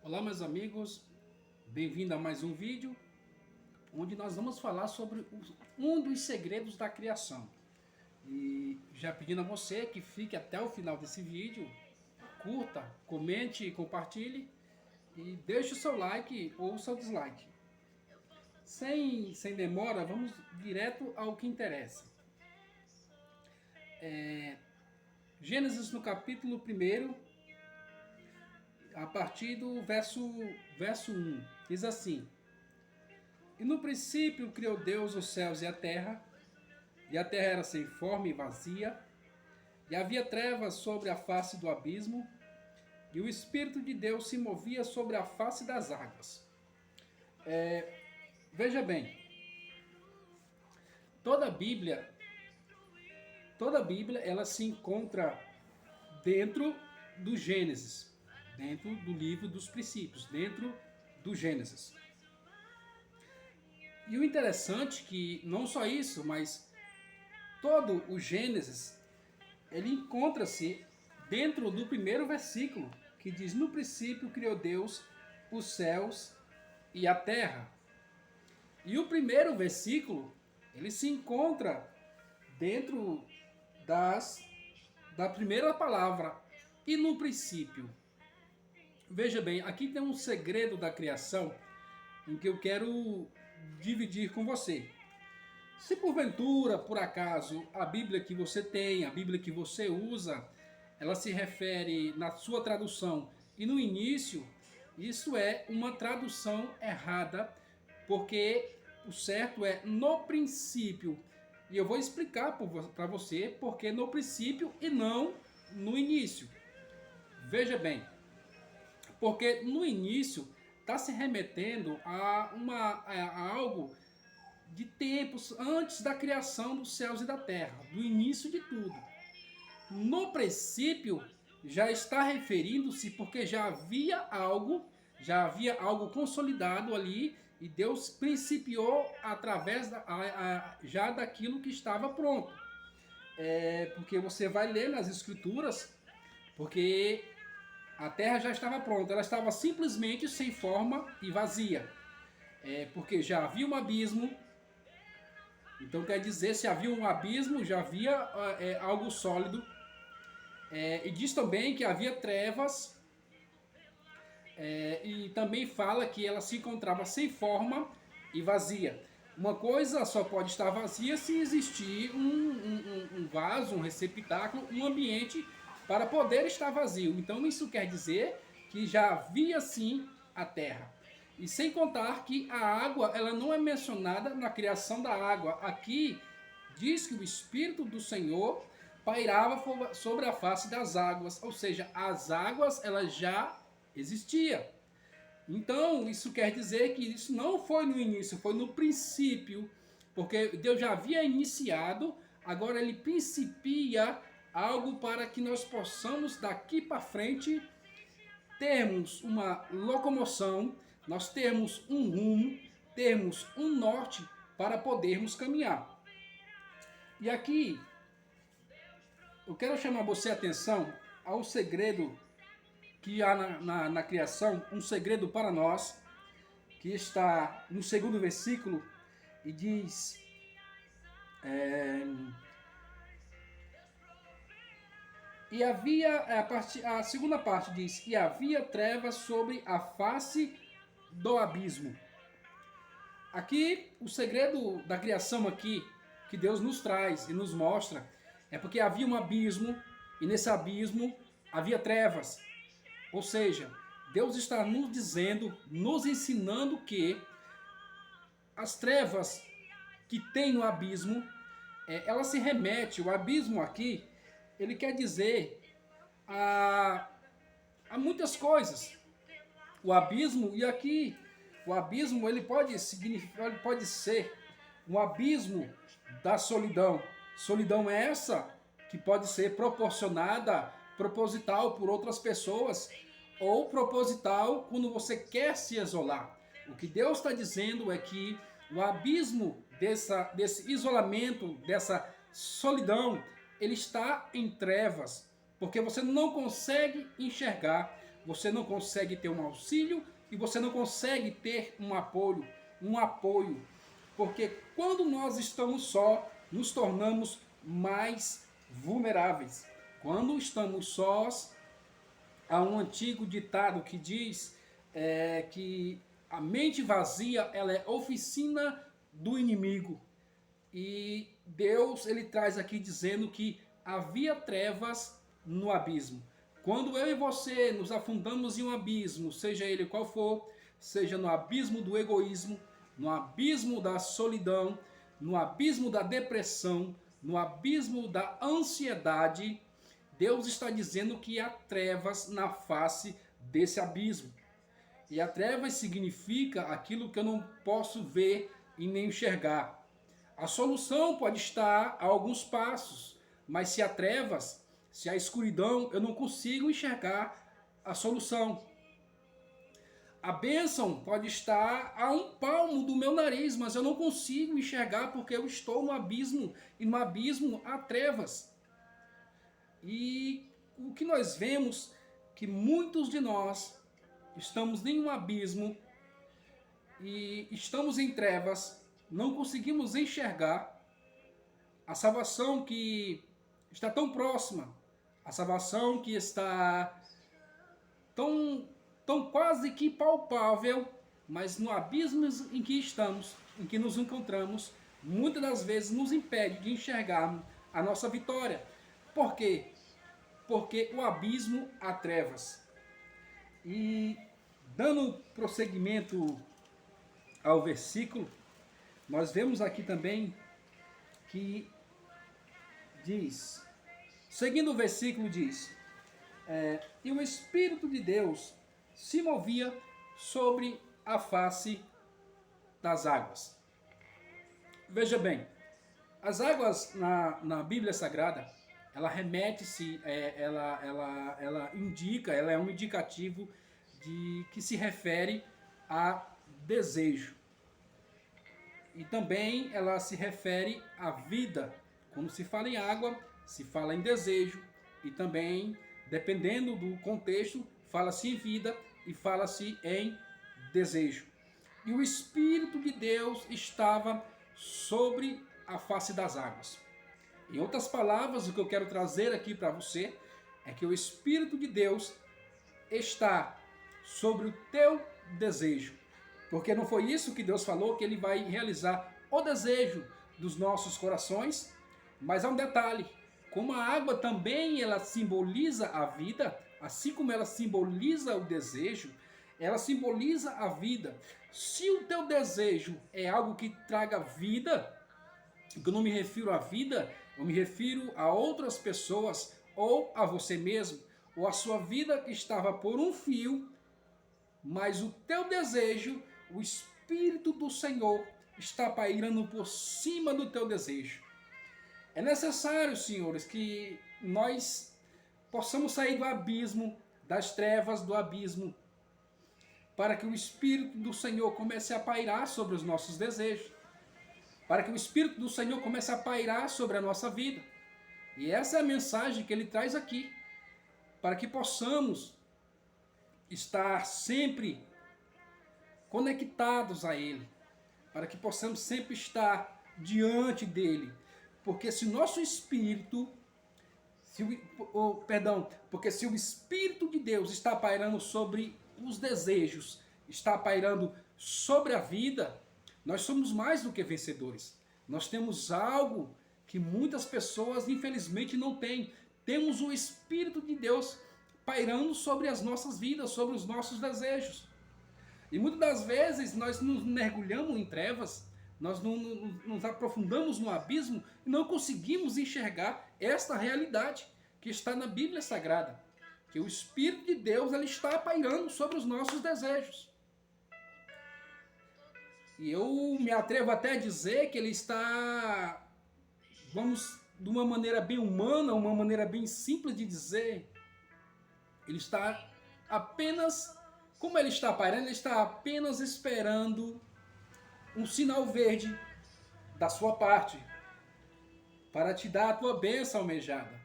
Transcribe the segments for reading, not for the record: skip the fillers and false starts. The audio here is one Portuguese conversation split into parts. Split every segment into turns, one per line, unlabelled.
Olá, meus amigos, bem-vindo a mais um vídeo onde nós vamos falar sobre um dos segredos da criação. E já pedindo a você que fique até o final desse vídeo, curta, comente e compartilhe e deixe o seu like ou o seu dislike. Sem demora, vamos direto ao que interessa. Gênesis no capítulo 1, a partir do verso 1, diz assim: E no princípio criou Deus os céus e a terra era sem forma e vazia, e havia trevas sobre a face do abismo, e o Espírito de Deus se movia sobre a face das águas. Veja bem, toda a Bíblia ela se encontra dentro do Gênesis, dentro do livro dos princípios, dentro do Gênesis. E o interessante é que não só isso, mas todo o Gênesis, ele encontra-se dentro do primeiro versículo, que diz: no princípio criou Deus os céus e a terra. E o primeiro versículo, ele se encontra dentro da primeira palavra, e no princípio. Veja bem, aqui tem um segredo da criação em que eu quero dividir com você. Se porventura, por acaso, a Bíblia que você tem, a Bíblia que você usa, ela se refere na sua tradução e no início, isso é uma tradução errada, porque o certo é no princípio. E eu vou explicar para você porque no princípio e não no início. Veja bem, porque no início está se remetendo a algo de tempos antes da criação dos céus e da terra, do início de tudo. No princípio já está referindo-se porque já havia algo consolidado ali, e Deus principiou através já daquilo que estava pronto. Porque você vai ler nas escrituras, porque a terra já estava pronta, ela estava simplesmente sem forma e vazia. Porque já havia um abismo. Então quer dizer, se havia um abismo, já havia algo sólido. E diz também que havia trevas. E também fala que ela se encontrava sem forma e vazia. Uma coisa só pode estar vazia se existir um vaso, um receptáculo, um ambiente para poder estar vazio. Então isso quer dizer que já havia sim a terra. E sem contar que a água, ela não é mencionada na criação da água. Aqui diz que o Espírito do Senhor pairava sobre a face das águas. Ou seja, as águas, elas já existiam. Então isso quer dizer que isso não foi no início, foi no princípio. Porque Deus já havia iniciado, agora ele principia algo para que nós possamos daqui para frente termos uma locomoção, nós termos um rumo, termos um norte para podermos caminhar. E aqui eu quero chamar você a atenção ao segredo que há na criação, um segredo para nós, que está no segundo versículo e diz: e havia, a segunda parte diz: e havia trevas sobre a face do abismo. Aqui, o segredo da criação aqui, que Deus nos traz e nos mostra, é porque havia um abismo, e nesse abismo havia trevas. Ou seja, Deus está nos dizendo, nos ensinando que as trevas que tem no abismo, ela se remete, o abismo aqui, ele quer dizer a muitas coisas. O abismo, e aqui o abismo ele pode significar, ele pode ser um abismo da solidão. Solidão é essa que pode ser proporcionada, proposital por outras pessoas, ou proposital quando você quer se isolar. O que Deus está dizendo é que o abismo desse isolamento, dessa solidão, ele está em trevas, porque você não consegue enxergar, você não consegue ter um auxílio e você não consegue ter um apoio, porque quando nós estamos só, nos tornamos mais vulneráveis. Quando estamos sós, há um antigo ditado que diz que a mente vazia ela é oficina do inimigo. E Deus ele traz aqui dizendo que havia trevas no abismo. Quando eu e você nos afundamos em um abismo, seja ele qual for, seja no abismo do egoísmo, no abismo da solidão, no abismo da depressão, no abismo da ansiedade, Deus está dizendo que há trevas na face desse abismo. E a trevas significa aquilo que eu não posso ver e nem enxergar. A solução pode estar a alguns passos, mas se há trevas, se há escuridão, eu não consigo enxergar a solução. A bênção pode estar a um palmo do meu nariz, mas eu não consigo enxergar porque eu estou no abismo, e no abismo há trevas. E o que nós vemos que muitos de nós estamos em um abismo e estamos em trevas, não conseguimos enxergar a salvação que está tão próxima, a salvação que está tão quase que palpável, mas no abismo em que estamos, em que nos encontramos, muitas das vezes nos impede de enxergarmos a nossa vitória. Por quê? Porque o abismo há trevas. E dando prosseguimento ao versículo, nós vemos aqui também que diz, seguindo o versículo diz, e o Espírito de Deus se movia sobre a face das águas. Veja bem, as águas na Bíblia Sagrada, ela remete-se, ela indica, ela é um indicativo que se refere a desejo. E também ela se refere à vida. Quando se fala em água, se fala em desejo. E também, dependendo do contexto, fala-se em vida e fala-se em desejo. E o Espírito de Deus estava sobre a face das águas. Em outras palavras, o que eu quero trazer aqui para você é que o Espírito de Deus está sobre o teu desejo. Porque não foi isso que Deus falou, que Ele vai realizar o desejo dos nossos corações? Mas há um detalhe, como a água também ela simboliza a vida, assim como ela simboliza o desejo, ela simboliza a vida. Se o teu desejo é algo que traga vida, eu não me refiro à vida, eu me refiro a outras pessoas, ou a você mesmo, ou a sua vida estava por um fio, mas o teu desejo, o Espírito do Senhor está pairando por cima do teu desejo. É necessário, senhores, que nós possamos sair do abismo, das trevas do abismo, para que o Espírito do Senhor comece a pairar sobre os nossos desejos, para que o Espírito do Senhor comece a pairar sobre a nossa vida. E essa é a mensagem que Ele traz aqui, para que possamos estar sempre conectados a Ele, para que possamos sempre estar diante dEle, porque se o nosso espírito, porque se o Espírito de Deus está pairando sobre os desejos, está pairando sobre a vida, nós somos mais do que vencedores. Nós temos algo que muitas pessoas infelizmente não têm. Temos o Espírito de Deus pairando sobre as nossas vidas, sobre os nossos desejos. E muitas das vezes nós nos mergulhamos em trevas, nós nos aprofundamos no abismo e não conseguimos enxergar esta realidade que está na Bíblia Sagrada. Que o Espírito de Deus ele está pairando sobre os nossos desejos. E eu me atrevo até a dizer que ele está, vamos, de uma maneira bem humana, uma maneira bem simples de dizer, ele está apenas, como ele está pairando, ele está apenas esperando um sinal verde da sua parte, para te dar a tua bênção almejada,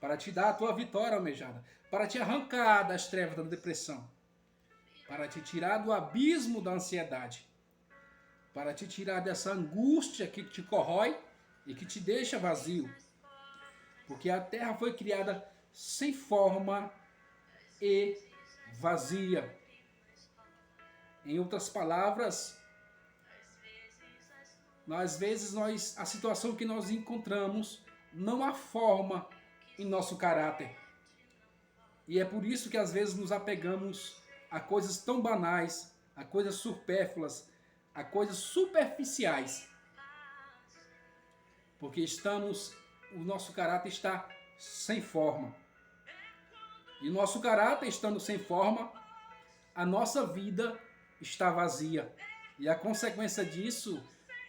para te dar a tua vitória almejada, para te arrancar das trevas da depressão, para te tirar do abismo da ansiedade, para te tirar dessa angústia que te corrói e que te deixa vazio. Porque a terra foi criada sem forma e vazia. Em outras palavras, às vezes a situação que nós encontramos não há forma em nosso caráter. E é por isso que às vezes nos apegamos a coisas tão banais, a coisas supérfluas, a coisas superficiais. Porque o nosso caráter está sem forma. E o nosso caráter estando sem forma, a nossa vida está vazia. E a consequência disso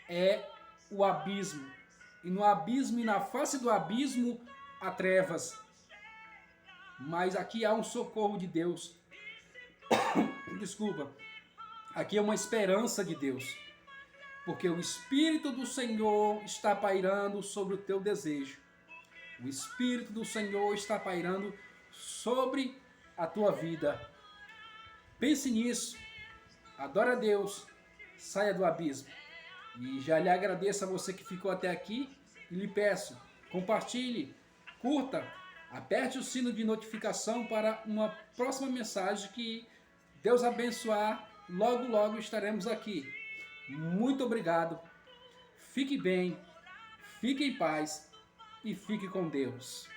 é o abismo. E no abismo e na face do abismo há trevas. Mas aqui há um socorro de Deus. Desculpa. Aqui é uma esperança de Deus. Porque o Espírito do Senhor está pairando sobre o teu desejo. O Espírito do Senhor está pairando sobre a tua vida. Pense nisso. Adore a Deus. Saia do abismo. E já lhe agradeço a você que ficou até aqui. E lhe peço, compartilhe, curta, aperte o sino de notificação para uma próxima mensagem que Deus abençoar. Logo, logo estaremos aqui. Muito obrigado. Fique bem, fique em paz e fique com Deus.